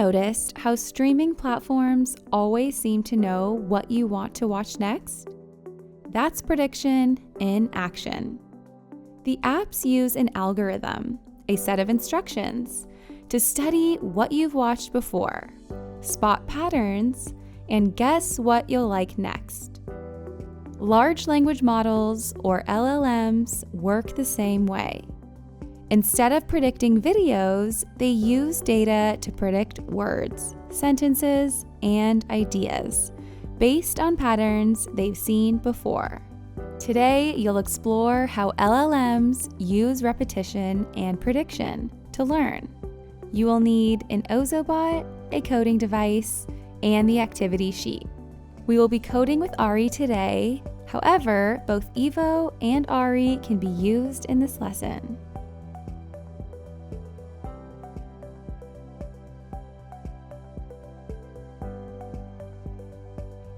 noticed how streaming platforms always seem to know what you want to watch next? That's prediction in action. The apps use an algorithm, a set of instructions, to study what you've watched before, spot patterns, and guess what you'll like next. Large language models, or LLMs, work the same way. Instead of predicting videos, they use data to predict words, sentences, and ideas based on patterns they've seen before. Today, you'll explore how LLMs use repetition and prediction to learn. You will need an Ozobot, a coding device, and the activity sheet. We will be coding with Ari today. However, both Evo and Ari can be used in this lesson.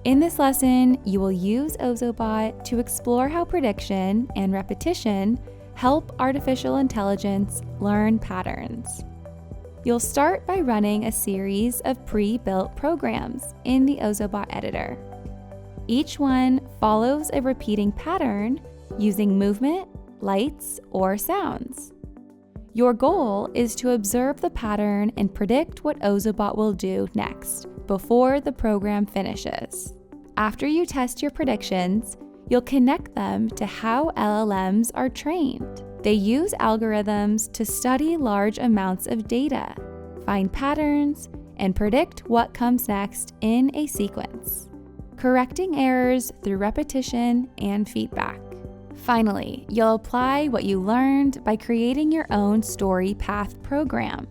In this lesson, you will use Ozobot to explore how prediction and repetition help artificial intelligence learn patterns. You'll start by running a series of pre-built programs in the Ozobot editor. Each one follows a repeating pattern using movement, lights, or sounds. Your goal is to observe the pattern and predict what Ozobot will do next before the program finishes. After you test your predictions, you'll connect them to how LLMs are trained. They use algorithms to study large amounts of data, find patterns, and predict what comes next in a sequence, correcting errors through repetition and feedback. Finally, you'll apply what you learned by creating your own story path program.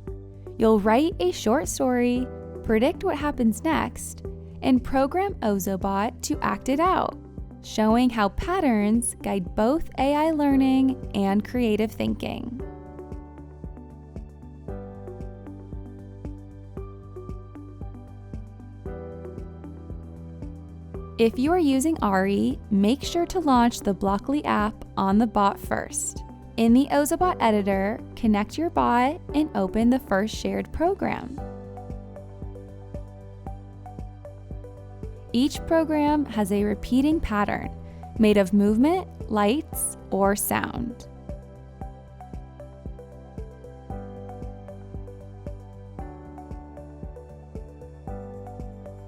You'll write a short story, predict what happens next, and program Ozobot to act it out, showing how patterns guide both AI learning and creative thinking. If you are using Ari, make sure to launch the Blockly app on the bot first. In the Ozobot editor, connect your bot and open the first shared program. Each program has a repeating pattern made of movement, lights, or sound.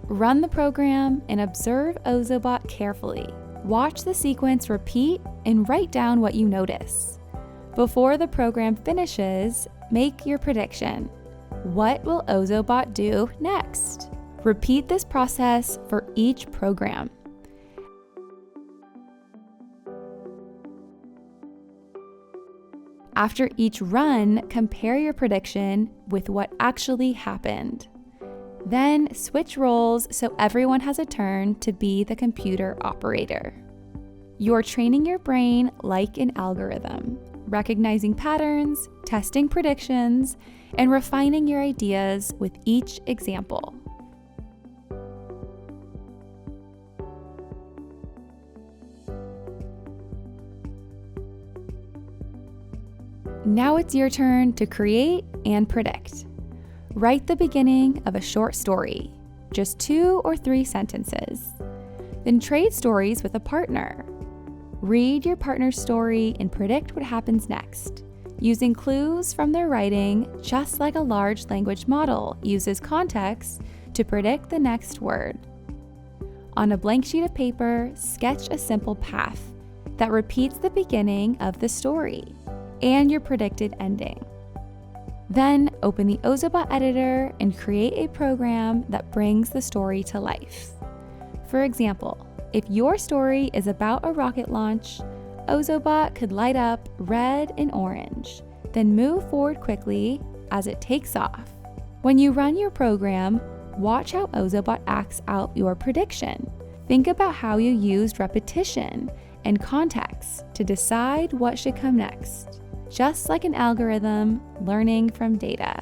Run the program and observe Ozobot carefully. Watch the sequence repeat and write down what you notice. Before the program finishes, make your prediction. What will Ozobot do next? Repeat this process for each program. After each run, compare your prediction with what actually happened. Then switch roles so everyone has a turn to be the computer operator. You're training your brain like an algorithm, recognizing patterns, testing predictions, and refining your ideas with each example. Now it's your turn to create and predict. Write the beginning of a short story, just 2 or 3 sentences. Then trade stories with a partner. Read your partner's story and predict what happens next, using clues from their writing, just like a large language model uses context to predict the next word. On a blank sheet of paper, sketch a simple path that repeats the beginning of the story and your predicted ending. Then open the Ozobot editor and create a program that brings the story to life. For example, if your story is about a rocket launch, Ozobot could light up red and orange, then move forward quickly as it takes off. When you run your program, watch how Ozobot acts out your prediction. Think about how you used repetition and context to decide what should come next, just like an algorithm learning from data.